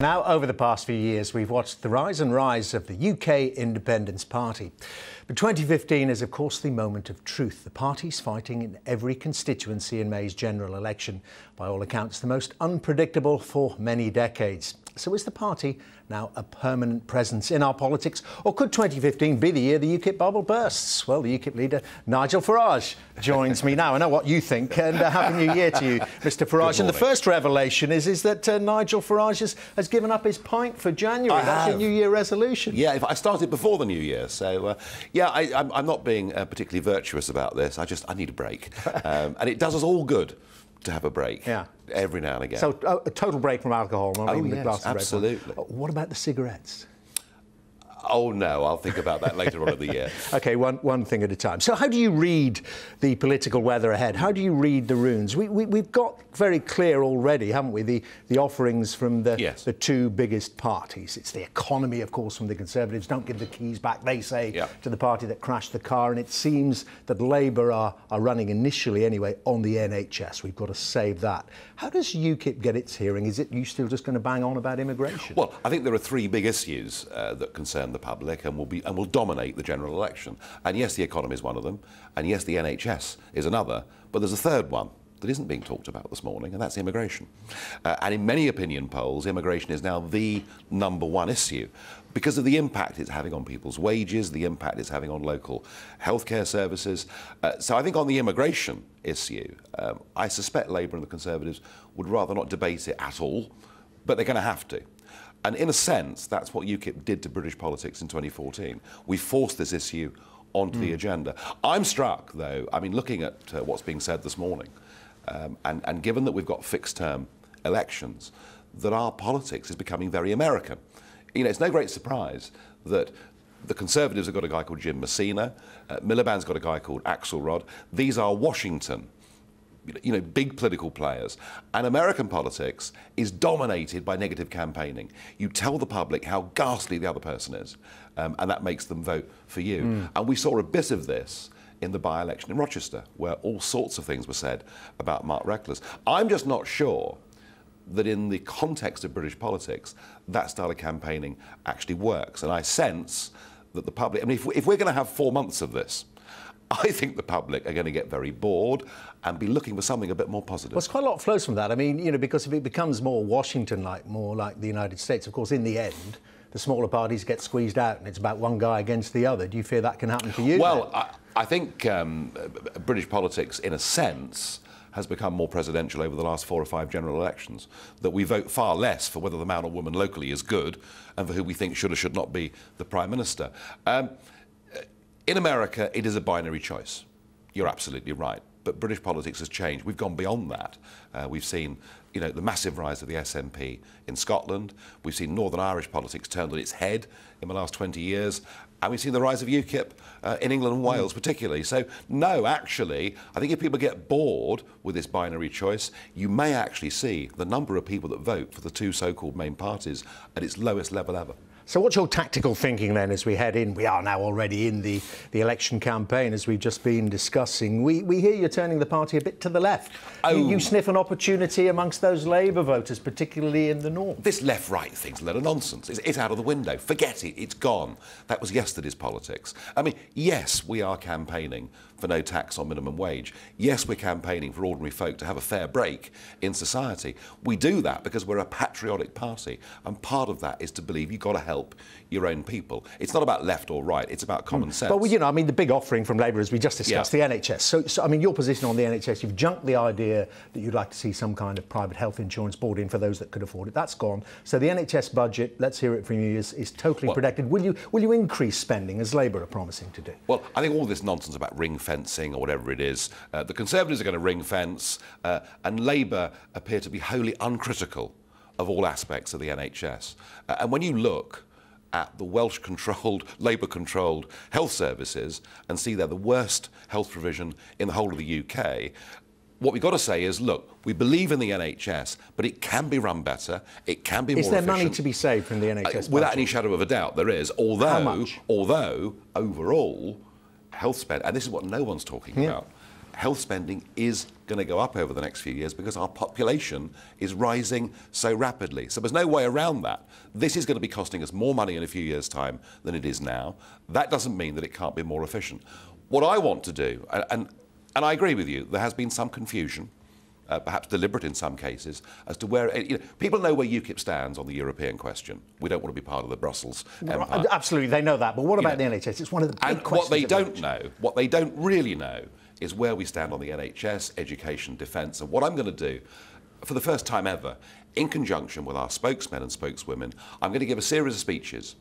Now, over the past few years, we've watched the rise and rise of the UK Independence Party. But 2015 is, of course, the moment of truth. The party's fighting in every constituency in May's general election. By all accounts, the most unpredictable for many decades. So is the party now a permanent presence in our politics? Or could 2015 be the year the UKIP bubble bursts? Well, the UKIP leader, Nigel Farage, joins me now. I know what you think, and Happy New Year to you, Mr Farage. And the first revelation is that Nigel Farage has given up his pint for January. That's your New Year resolution. Yeah, I started before the New Year, so yeah, I'm not being particularly virtuous about this. I need a break, and it does us all good to have a break. Yeah. Every now and again. So a total break from alcohol, not even a glass of red wine. Absolutely. What about the cigarettes? Oh no, I'll think about that later on in the year. OK, one thing at a time. So how do you read the political weather ahead? How do you read the runes? We've got very clear already, haven't we, the offerings from the two biggest parties. It's the economy, of course, from the Conservatives. Don't give the keys back, they say, to the party that crashed the car. And it seems that Labour are running initially, anyway, on the NHS. We've got to save that. How does UKIP get its hearing? Is it you still just going to bang on about immigration? Well, I think there are three big issues that concern the public and will dominate the general election. And yes, the economy is one of them, and yes, the NHS is another, but there's a third one that isn't being talked about this morning, and that's immigration. And in many opinion polls, immigration is now the #1 issue because of the impact it's having on people's wages, the impact it's having on local healthcare services. So I think on the immigration issue, I suspect Labour and the Conservatives would rather not debate it at all, but they're going to have to. And in a sense, that's what UKIP did to British politics in 2014. We forced this issue onto the agenda. I'm struck, though, I mean, looking at what's being said this morning, and given that we've got fixed-term elections, that our politics is becoming very American. You know, it's no great surprise that the Conservatives have got a guy called Jim Messina, Miliband's got a guy called Axelrod. These are Washington, you know, big political players. And American politics is dominated by negative campaigning. You tell the public how ghastly the other person is, and that makes them vote for you. And we saw a bit of this in the by-election in Rochester, where all sorts of things were said about Mark Reckless. I'm just not sure that in the context of British politics, that style of campaigning actually works. And I sense that the public, I mean, if we're going to have 4 months of this, I think the public are going to get very bored and be looking for something a bit more positive. Well, it's quite a lot flows from that. I mean, you know, because if it becomes more Washington-like, more like the United States, of course, in the end, the smaller parties get squeezed out and it's about one guy against the other. Do you fear that can happen to you? Well, I think British politics, in a sense, has become more presidential over the last 4 or 5 general elections, that we vote far less for whether the man or woman locally is good and for who we think should or should not be the Prime Minister. In America, it is a binary choice. You're absolutely right. But British politics has changed. We've gone beyond that. We've seen, you know, the massive rise of the SNP in Scotland. We've seen Northern Irish politics turned on its head in the last 20 years. And we've seen the rise of UKIP in England and Wales particularly. So, no, actually, I think if people get bored with this binary choice, you may actually see the number of people that vote for the two so-called main parties at its lowest level ever. So what's your tactical thinking then as we head in? We are now already in the election campaign, as we've just been discussing. We hear you're turning the party a bit to the left. Oh. You sniff an opportunity amongst those Labour voters, particularly in the north. This left-right thing's a load of nonsense. It's out of the window. Forget it. It's gone. That was yesterday's politics. I mean, yes, we are campaigning for no tax on minimum wage. Yes, we're campaigning for ordinary folk to have a fair break in society. We do that because we're a patriotic party, and part of that is to believe you've got to help your own people. It's not about left or right, it's about common sense. But, you know, I mean, the big offering from Labour, as we just discussed, the NHS. So, I mean, your position on the NHS, you've junked the idea that you'd like to see some kind of private health insurance brought in for those that could afford it. That's gone. So the NHS budget, let's hear it from you, is totally protected. Will you increase spending, as Labour are promising to do? Well, I think all this nonsense about ring fencing or whatever it is, the Conservatives are going to ring fence, and Labour appear to be wholly uncritical of all aspects of the NHS. And when you look at the Welsh-controlled, Labour-controlled health services and see they're the worst health provision in the whole of the UK, what we've got to say is, look, we believe in the NHS, but it can be run better, it can be more efficient. Is there money to be saved from the NHS? Without any shadow of a doubt, there is. Although overall, health spend, and this is what no one's talking about, health spending is going to go up over the next few years because our population is rising so rapidly. So there's no way around that. This is going to be costing us more money in a few years' time than it is now. That doesn't mean that it can't be more efficient. What I want to do, and I agree with you, there has been some confusion, perhaps deliberate in some cases, as to where... people know where UKIP stands on the European question. We don't want to be part of the Brussels empire. Absolutely, they know that. But what about the NHS? It's one of the big questions. What they don't really know is where we stand on the NHS, education, defence. And what I'm going to do, for the first time ever, in conjunction with our spokesmen and spokeswomen, I'm going to give a series of speeches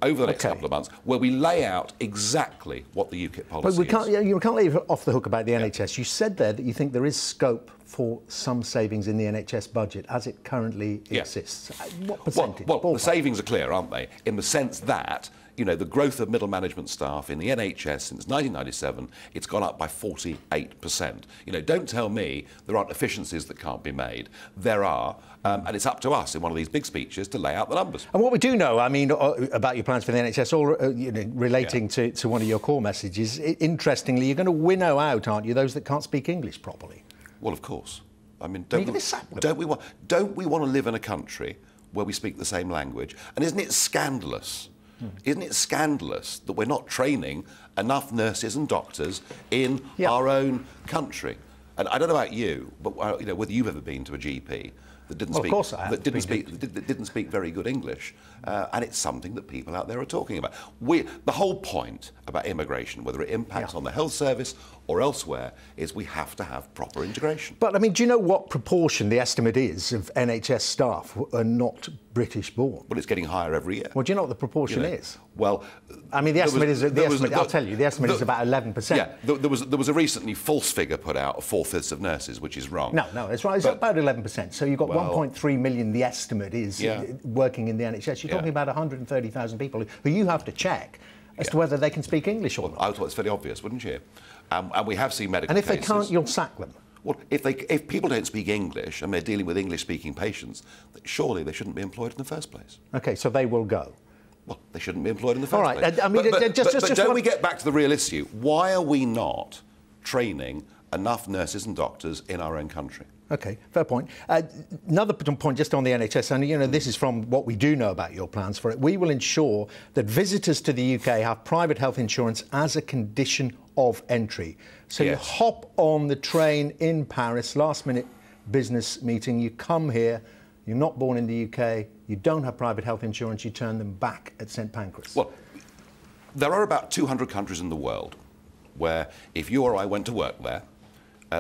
over the next couple of months, where we lay out exactly what the UKIP policy is. But you can't leave off the hook about the NHS. You said there that you think there is scope for some savings in the NHS budget as it currently exists. What percentage? Well, the savings are clear, aren't they? In the sense that, the growth of middle management staff in the NHS since 1997, it's gone up by 48%. Don't tell me there aren't efficiencies that can't be made. There are, and it's up to us in one of these big speeches to lay out the numbers. And what we do know, about your plans for the NHS, all relating to one of your core messages, interestingly, you're going to winnow out, aren't you, those that can't speak English properly? Well, of course. Don't we want to live in a country where we speak the same language? And isn't it scandalous? Isn't it scandalous that we're not training enough nurses and doctors in our own country? And I don't know about you, but whether you've ever been to a GP that didn't speak very good English, and it's something that people out there are talking about. The whole point about immigration, whether it impacts on the health service or elsewhere, is we have to have proper integration. But do you know what proportion the estimate is of NHS staff who are not British born? Well, it's getting higher every year. Well, do you know what the proportion is? Well, the estimate is about 11%. Yeah, there was a recently false figure put out of 4/5 of nurses, which is wrong. No, that's right. It's about 11%. So you've got 1.3 million. The estimate is working in the NHS. You're talking about 130,000 people who you have to check as to whether they can speak English or not. I thought it's fairly obvious, wouldn't you? And we have seen medical cases. And if cases, they can't, you'll sack them. Well, if people don't speak English and they're dealing with English-speaking patients, surely they shouldn't be employed in the first place. OK, so they will go. Well, they shouldn't be employed in the first place. All right. But don't we get back to the real issue? Why are we not training enough nurses and doctors in our own country? OK, fair point. Another point just on the NHS, and this is from what we do know about your plans for it. We will ensure that visitors to the UK have private health insurance as a condition of entry. So you hop on the train in Paris, last-minute business meeting, you come here, you're not born in the UK, you don't have private health insurance, you turn them back at St Pancras. Well, there are about 200 countries in the world where if you or I went to work there,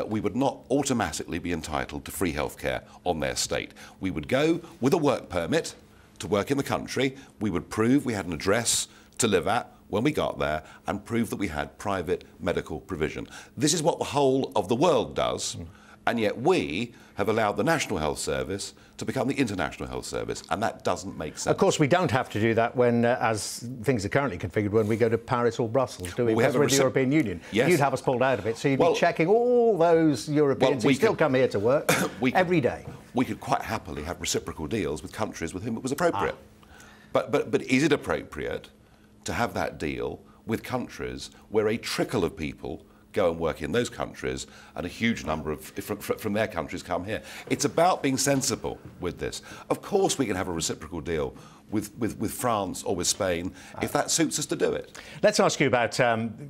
we would not automatically be entitled to free healthcare on their state. We would go with a work permit to work in the country. We would prove we had an address to live at when we got there and prove that we had private medical provision. This is what the whole of the world does, and yet we have allowed the National Health Service to become the International Health Service, and that doesn't make sense. Of course, we don't have to do that when, as things are currently configured, when we go to Paris or Brussels, do we? Because we're the European Union. Yes. You'd have us pulled out of it, so you'd be checking all those Europeans who still come here to work every day. We could quite happily have reciprocal deals with countries with whom it was appropriate. But is it appropriate to have that deal with countries where a trickle of people go and work in those countries and a huge number of from their countries come here? It's about being sensible with this. Of course we can have a reciprocal deal with France or with Spain if that suits us to do it. Let's ask you about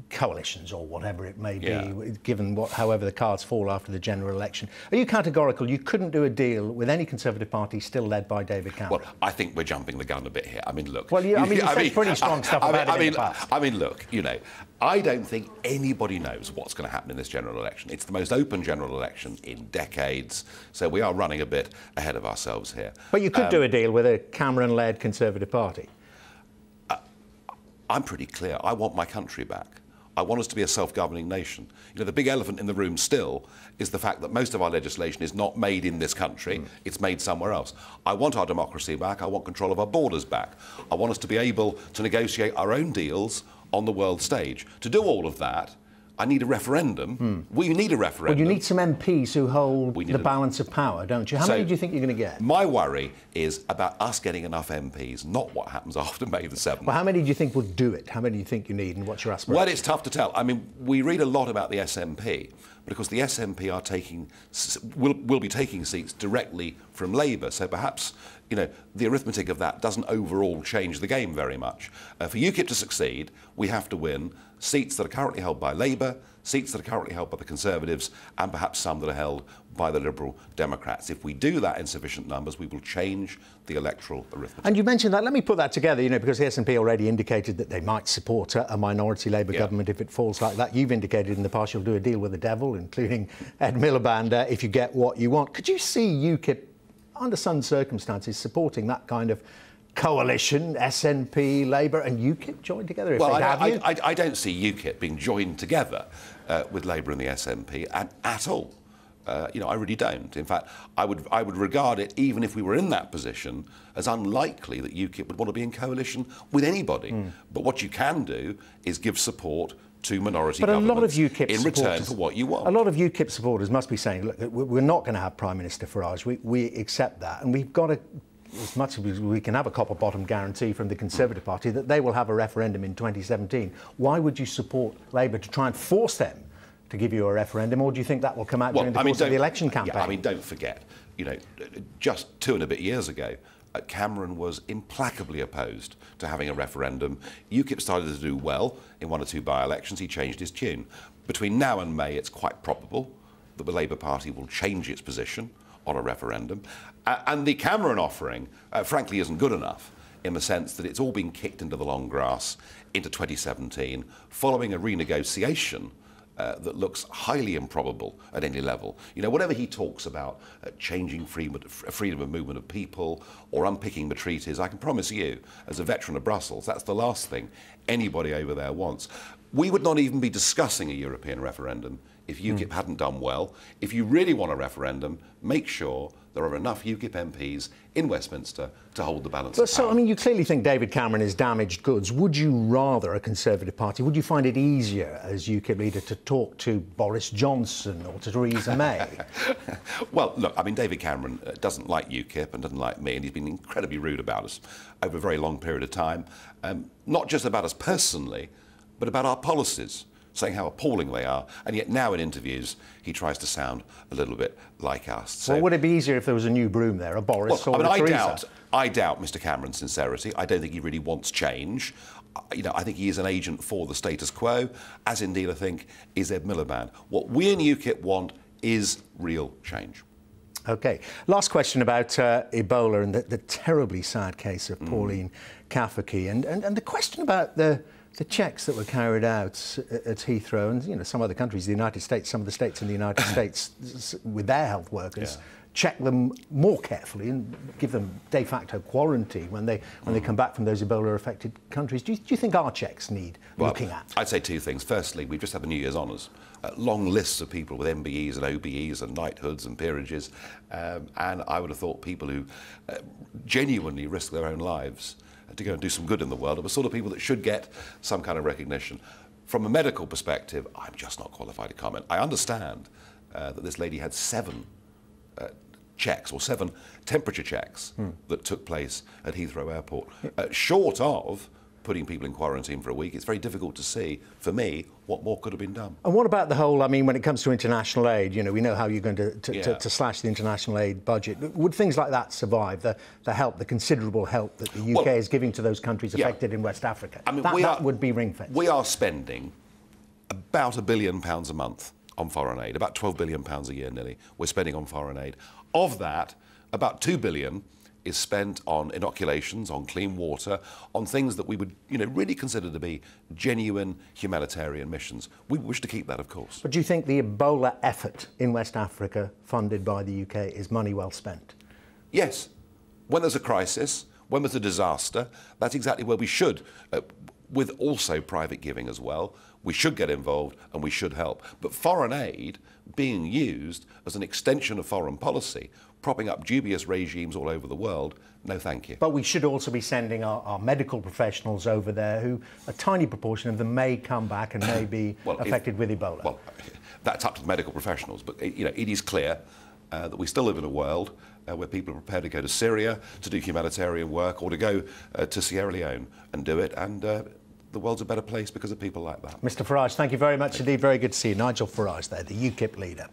coalitions or whatever it may be, given however the cards fall after the general election. Are you categorical? You couldn't do a deal with any Conservative party still led by David Cameron? Well, I think we're jumping the gun a bit here. I mean, look. Well, you said pretty strong stuff about it in the past. I mean, look, I don't think anybody knows what's going to happen in this general election. It's the most open general election in decades, so we are running a bit ahead of ourselves here. But you could do a deal with a Cameron-led Conservative Party. I'm pretty clear. I want my country back. I want us to be a self-governing nation. The big elephant in the room still is the fact that most of our legislation is not made in this country, it's made somewhere else. I want our democracy back, I want control of our borders back. I want us to be able to negotiate our own deals on the world stage. To do all of that, I need a referendum. We need a referendum. Well, you need some MPs who hold the balance of power, don't you? How many do you think you're going to get? My worry is about us getting enough MPs, not what happens after May the 7th. Well, how many do you think will do it? How many do you think you need, and what's your aspiration? Well, it's tough to tell. I mean, we read a lot about the SNP, But of course the SNP are will be taking seats directly from Labour, so perhaps the arithmetic of that doesn't overall change the game very much. For UKIP to succeed, we have to win seats that are currently held by Labour, seats that are currently held by the Conservatives, and perhaps some that are held by the Liberal Democrats. If we do that in sufficient numbers, we will change the electoral arithmetic. And you mentioned that. Let me put that together, because the SNP already indicated that they might support a minority Labour government if it falls like that. You've indicated in the past you'll do a deal with the devil, including Ed Miliband, if you get what you want. Could you see UKIP, under some circumstances, supporting that kind of coalition, SNP, Labour and UKIP joined together? Well, I don't see UKIP being joined together with Labour and the SNP at all. I really don't. In fact, I would regard it, even if we were in that position, as unlikely that UKIP would want to be in coalition with anybody. But what you can do is give support to minority governments a lot of UKIP in return for what you want. A lot of UKIP supporters must be saying, look, we're not going to have Prime Minister Farage. We accept that, and we've got to, as much as we can have a copper-bottom guarantee from the Conservative Party that they will have a referendum in 2017. Why would you support Labour to try and force them to give you a referendum, or do you think that will come out during the course of the election campaign? Yeah, don't forget, just 2 and a bit years ago, Cameron was implacably opposed to having a referendum. UKIP started to do well in 1 or 2 by-elections. He changed his tune. Between now and May, it's quite probable that the Labour Party will change its position on a referendum. And the Cameron offering, frankly, isn't good enough in the sense that it's all been kicked into the long grass into 2017 following a renegotiation that looks highly improbable at any level. Whatever he talks about changing freedom of movement of people or unpicking the treaties, I can promise you, as a veteran of Brussels, that's the last thing anybody over there wants. We would not even be discussing a European referendum if UKIP hadn't done well. If you really want a referendum, make sure there are enough UKIP MPs in Westminster to hold the balance of power. So, you clearly think David Cameron is damaged goods. Would you rather, a Conservative Party, would you find it easier as UKIP leader to talk to Boris Johnson or to Theresa May? Well, look, David Cameron doesn't like UKIP and doesn't like me, and he's been incredibly rude about us over a very long period of time. Not just about us personally, but about our policies, saying how appalling they are, and yet now in interviews he tries to sound a little bit like us. So, well, would it be easier if there was a new broom there, a Boris or a Theresa? I doubt Mr Cameron's sincerity. I don't think he really wants change. I think he is an agent for the status quo, as indeed I think is Ed Miliband. What we in UKIP want is real change. OK. Last question about Ebola and the terribly sad case of Pauline Kafaki and the question about the checks that were carried out at Heathrow and some other countries, the United States, some of the states in the United States with their health workers check them more carefully and give them de facto quarantine when they come back from those Ebola affected countries. Do you think our checks need looking at? I'd say 2 things. Firstly, we've just had the New Year's honours. Long lists of people with MBEs and OBEs and knighthoods and peerages, and I would have thought people who genuinely risk their own lives to go and do some good in the world are the sort of people that should get some kind of recognition. From a medical perspective, I'm just not qualified to comment. I understand that this lady had 7 checks, or 7 temperature checks that took place at Heathrow Airport. Short of putting people in quarantine for a week, it's very difficult to see, for me, what more could have been done. And what about the whole, when it comes to international aid, we know how you're going to slash the international aid budget. Would things like that survive, the help, the considerable help that the UK is giving to those countries affected in West Africa? That would be ring-fenced. We are spending about £1 billion a month on foreign aid, about £12 billion a year nearly we're spending on foreign aid. Of that, about £2 billion is spent on inoculations, on clean water, on things that we would, really consider to be genuine humanitarian missions. We wish to keep that, of course. But do you think the Ebola effort in West Africa, funded by the UK, is money well spent? Yes. When there's a crisis, when there's a disaster, that's exactly where we should, with also private giving as well, we should get involved and we should help. But foreign aid being used as an extension of foreign policy, propping up dubious regimes all over the world, no thank you. But we should also be sending our medical professionals over there who, a tiny proportion of them may come back and may be affected with Ebola. Well, that's up to the medical professionals, but it is clear that we still live in a world where people are prepared to go to Syria to do humanitarian work or to go to Sierra Leone and do it, and the world's a better place because of people like that. Mr Farage, thank you very much indeed. Very good to see you. Nigel Farage there, the UKIP leader.